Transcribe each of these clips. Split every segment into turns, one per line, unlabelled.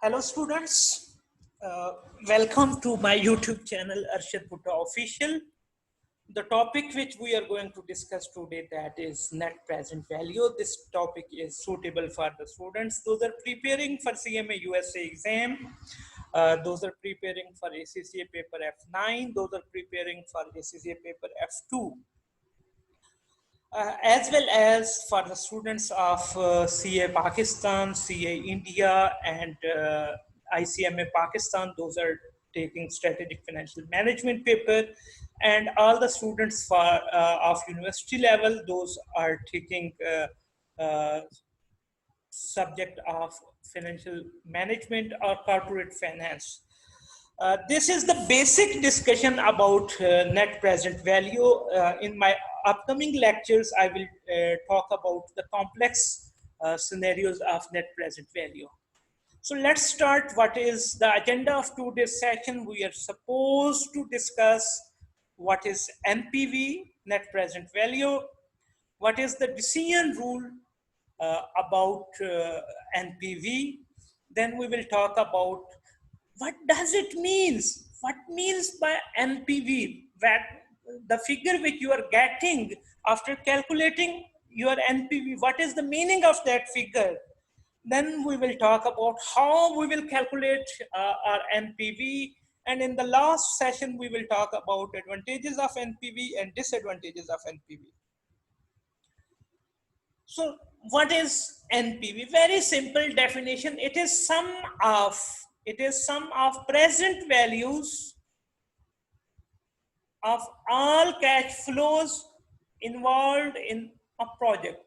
Hello students, uh, welcome to my YouTube channel Arshad Bhutta Official. The topic which we are going to discuss today, that is net present value. This topic is suitable for the students. Those are preparing for CMA USA exam. Those are preparing for ACCA paper F9. Those are preparing for ACCA paper F2. As well as for the students of CA Pakistan, CA India, and ICMA Pakistan. Those are taking strategic financial management paper, and all the students for of university level, those are taking subject of financial management or corporate finance. This is the basic discussion about net present value. In my upcoming lectures, I will talk about the complex scenarios of net present value. So let's start. What is the agenda of today's session? We are supposed to discuss what is NPV, net present value, what is the decision rule about NPV. Then we will talk about what does it means? What means by NPV? That the figure which you are getting after calculating your NPV, what is the meaning of that figure? Then we will talk about how we will calculate our NPV. And in the last session, we will talk about advantages of NPV and disadvantages of NPV. So what is NPV? Very simple definition. It is sum of present values of all cash flows involved in a project.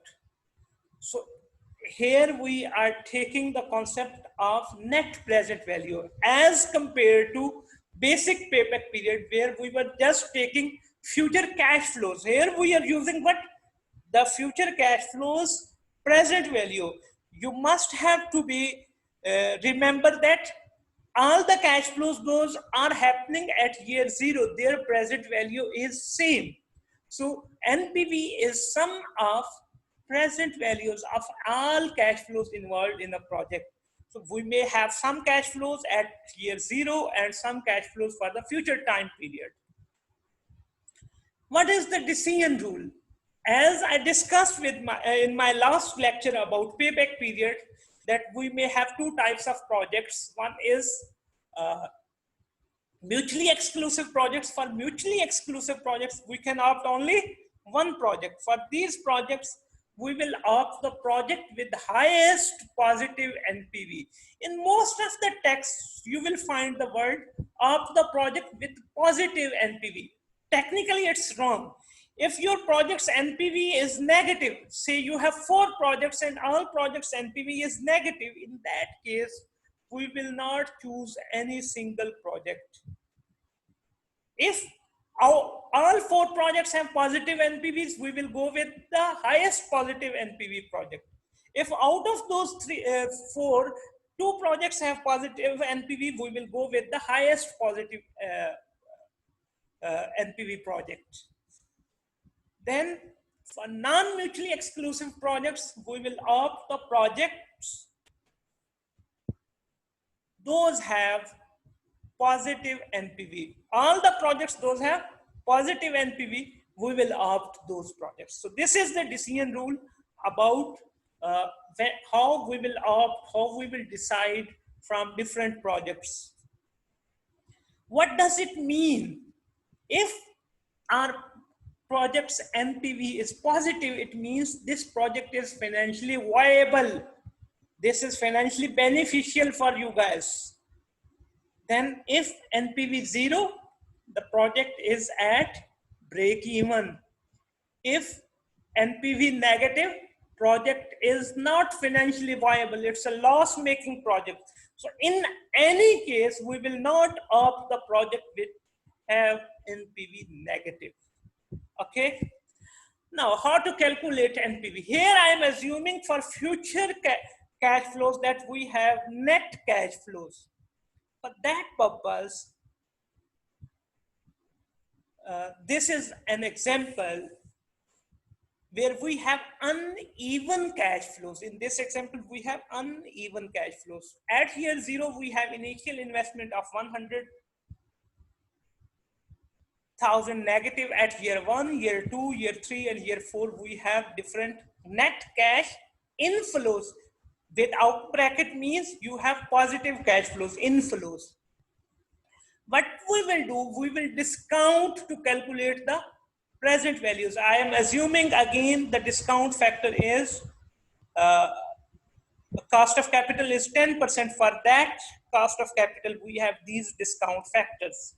So here we are taking the concept of net present value as compared to basic payback period, where we were just taking future cash flows. Here we are using what? The future cash flows present value. You must have to be remember that all the cash flows, those are happening at year zero. Their present value is same. So NPV is sum of present values of all cash flows involved in a project. So we may have some cash flows at year zero and some cash flows for the future time period. What is the decision rule? As I discussed with in my last lecture about payback period, that we may have two types of projects. One is mutually exclusive projects. For mutually exclusive projects, we can opt only one project. For these projects, we will opt the project with the highest positive NPV. In most of the texts, you will find the word opt the project with positive NPV. Technically, it's wrong. If your project's NPV is negative, say you have 4 projects and all projects NPV is negative, in that case, we will not choose any single project. If all 4 projects have positive NPVs, we will go with the highest positive NPV project. If out of those 4, 2 projects have positive NPV, we will go with the highest positive NPV project. Then for non-mutually exclusive projects, we will opt the projects those have positive NPV. All the projects those have positive NPV, we will opt those projects. So this is the decision rule about how we will opt, how we will decide from different projects. What does it mean? If our project's NPV is positive, it means this project is financially viable. This is financially beneficial for you guys. Then if NPV 0, the project is at break even. If NPV negative, project is not financially viable. It's a loss-making project. So in any case, we will not opt the project which have NPV negative. Okay. Now, how to calculate NPV? Here I am assuming for future cash flows that we have net cash flows. For that purpose, this is an example where we have uneven cash flows. In this example, we have uneven cash flows. At year 0, we have initial investment of 100,000 negative. At year 1, year 2, year 3, and year 4, we have different net cash inflows. Without bracket means you have positive cash flows, inflows. What we will do, we will discount to calculate the present values. I am assuming again the discount factor is uh, cost of capital is 10%. For that cost of capital, we have these discount factors.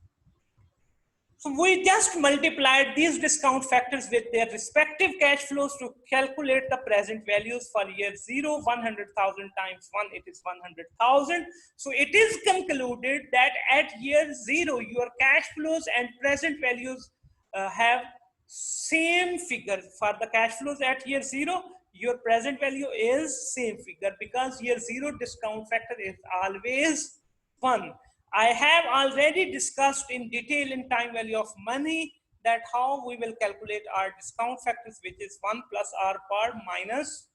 So we just multiplied these discount factors with their respective cash flows to calculate the present values. For year 0, 100,000 times 1, it is 100,000. So it is concluded that at year 0, your cash flows and present values have same figure. For the cash flows at year 0, your present value is same figure, because year 0 discount factor is always 1. I have already discussed in detail in time value of money that how we will calculate our discount factors, which is 1 plus r par minus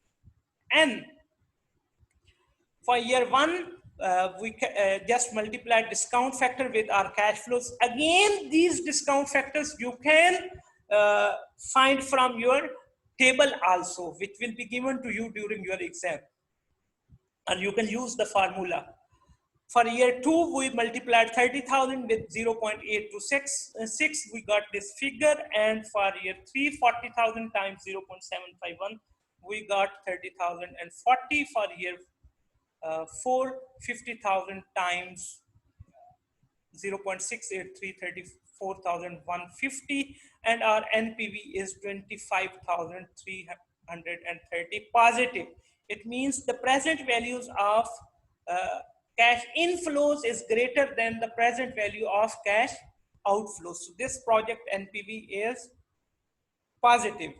n. For year 1, we just multiply discount factor with our cash flows. Again, these discount factors you can find from your table also, which will be given to you during your exam, and you can use the formula. For year 2, we multiplied 30,000 with 0.826, we got this figure. And for year 3, 40,000 times 0.751, we got 30,000. And 40 for year 4, 50,000 times 0.683, 34,150, and our NPV is 25,330 positive. It means the present values of cash inflows is greater than the present value of cash outflows. So this project NPV is positive.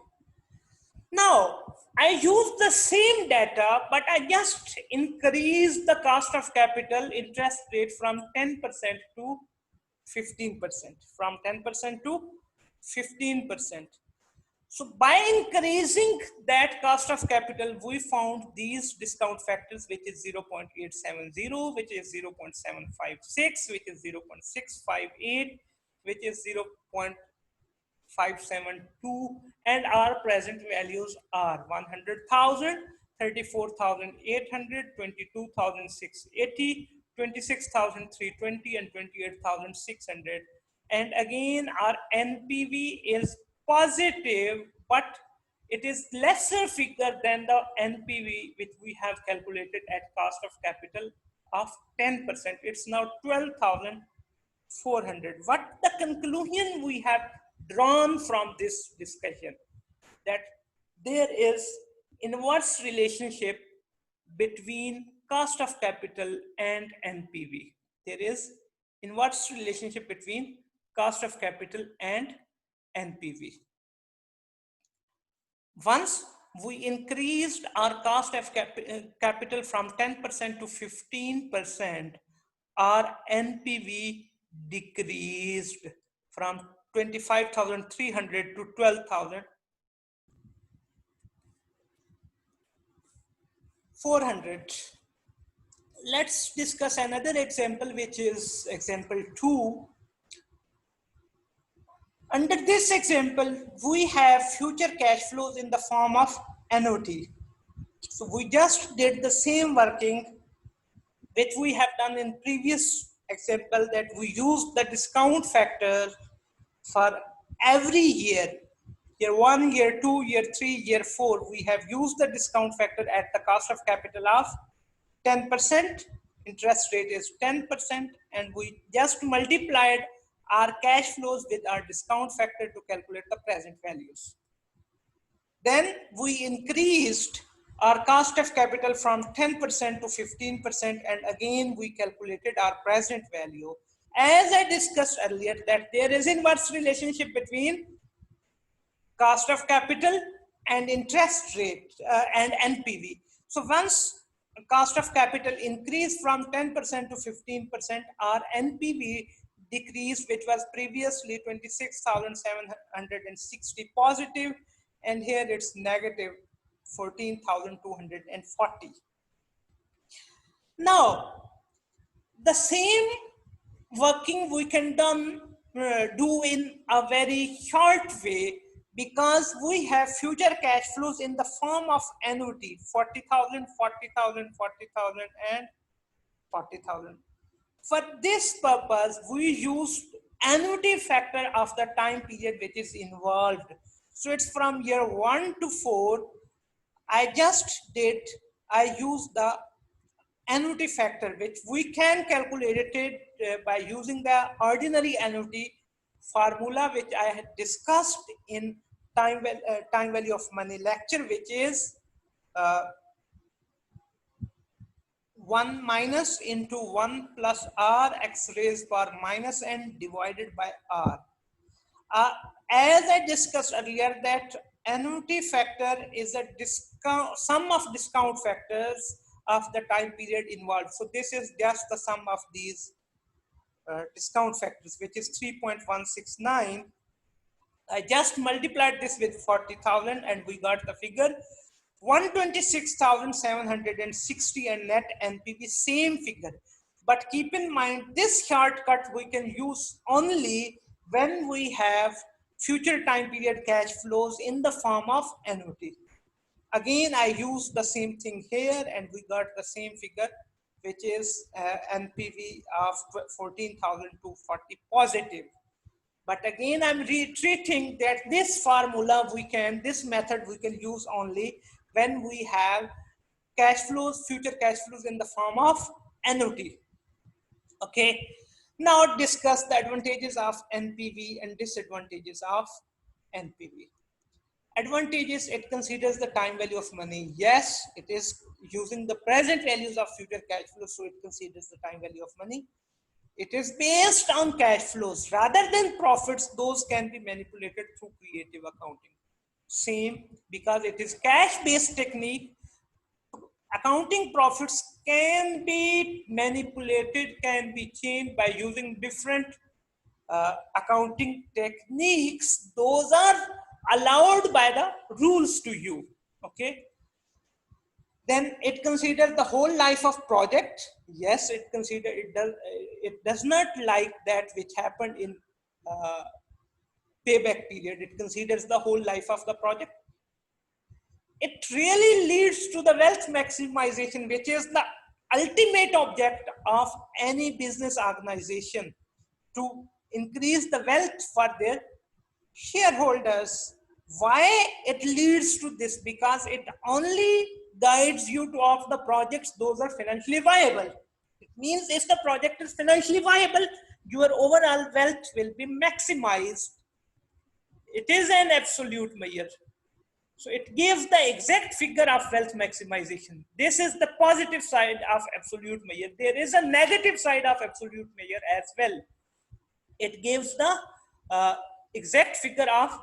Now, I use the same data, but I just increase the cost of capital interest rate from 10% to 15%, from 10% to 15%. So by increasing that cost of capital, we found these discount factors, which is 0.870, which is 0.756, which is 0.658, which is 0.572, and our present values are 100,000, 34,800, 22,680, 26,320, and 28,600. And again, our NPV is positive, but it is lesser figure than the NPV which we have calculated at cost of capital of 10%. It's now 12,400. What the conclusion we have drawn from this discussion? That there is inverse relationship between cost of capital and NPV. There is inverse relationship between cost of capital and NPV. Once we increased our cost of capital from 10% to 15%, our NPV decreased from 25,300 to 12,400. Let's discuss another example, which is example 2. Under this example, we have future cash flows in the form of annuity. So we just did the same working which we have done in previous example, that we use the discount factor for every year. Year 1, year 2, year 3, year 4, we have used the discount factor at the cost of capital of 10%. Interest rate is 10%, and we just multiplied our cash flows with our discount factor to calculate the present values. Then we increased our cost of capital from 10% to 15%, and again we calculated our present value. As I discussed earlier, that there is inverse relationship between cost of capital and interest rate and NPV. So once cost of capital increased from 10% to 15%, our NPV decreased, which was previously 26,760 positive, and here it's negative 14,240. Now, the same working we can do in a very short way, because we have future cash flows in the form of annuity 40,000, 40,000, 40,000, and 40,000. For this purpose, we use annuity factor of the time period which is involved. So it's from year 1 to 4. I used the annuity factor, which we can calculate it by using the ordinary annuity formula, which I had discussed in time value of money lecture, which is 1 minus into 1 plus r x raised power minus n divided by r. As I discussed earlier, that annuity factor is a sum of discount factors of the time period involved. So this is just the sum of these discount factors, which is 3.169. I just multiplied this with 40,000 and we got the figure 126,760 and net NPV, same figure. But keep in mind, this shortcut we can use only when we have future time period cash flows in the form of annuity. Again, I used the same thing here and we got the same figure, which is NPV of 14,240 positive. But again, I'm reiterating that this formula this method we can use only when we have cash flows, future cash flows in the form of annuity. Okay. Now discuss the advantages of NPV and disadvantages of NPV. Advantages, it considers the time value of money. Yes, it is using the present values of future cash flows, so it considers the time value of money. It is based on cash flows rather than profits. Those can be manipulated through creative accounting. Same, because it is cash-based technique. Accounting profits can be manipulated, can be changed by using different accounting techniques. Those are allowed by the rules to you. Okay. Then it considers the whole life of project. Yes, it does not like that which happened in payback period. It considers the whole life of the project. It really leads to the wealth maximization, which is the ultimate object of any business organization, to increase the wealth for their shareholders. Why it leads to this? Because it only guides you to opt the projects those are financially viable. It means if the project is financially viable, your overall wealth will be maximized. It is an absolute measure. So it gives the exact figure of wealth maximization. This is the positive side of absolute measure. There is a negative side of absolute measure as well. It gives the exact figure of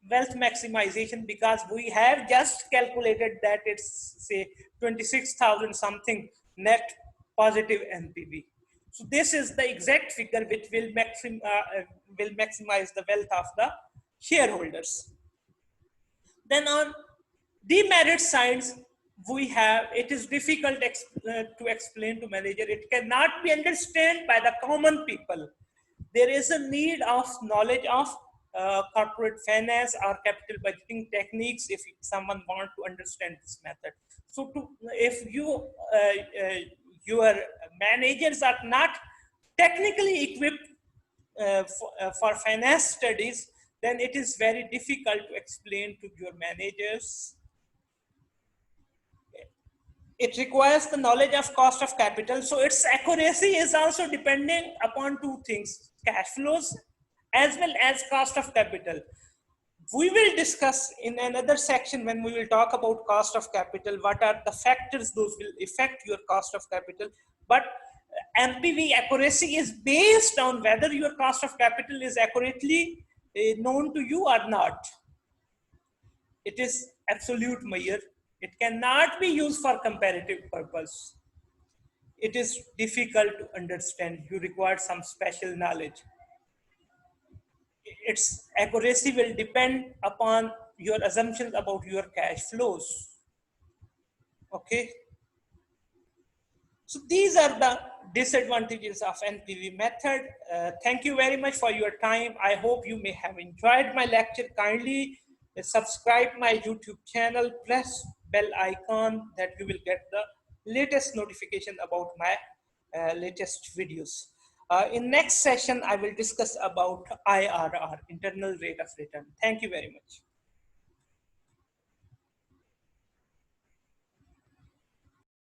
wealth maximization, because we have just calculated that it's say 26,000 something net positive NPV. So this is the exact figure which will maximize the wealth of the shareholders. Then on demerit sides, we have, it is difficult to explain to manager. It cannot be understood by the common people. There is a need of knowledge of corporate finance or capital budgeting techniques if someone wants to understand this method. So if your managers are not technically equipped for finance studies, then it is very difficult to explain to your managers. It requires the knowledge of cost of capital. So its accuracy is also depending upon two things: cash flows as well as cost of capital. We will discuss in another section when we will talk about cost of capital, what are the factors those will affect your cost of capital. But NPV accuracy is based on whether your cost of capital is accurately known to you or not. It is absolute measure. It cannot be used for comparative purpose. It is difficult to understand. You require some special knowledge. Its accuracy will depend upon your assumptions about your cash flows. Okay. So these are the disadvantages of NPV method. Thank you very much for your time. I hope you may have enjoyed my lecture. Kindly subscribe my YouTube channel, press bell icon that you will get the latest notification about my latest videos. In next session, I will discuss about IRR, internal rate of return. Thank you very much.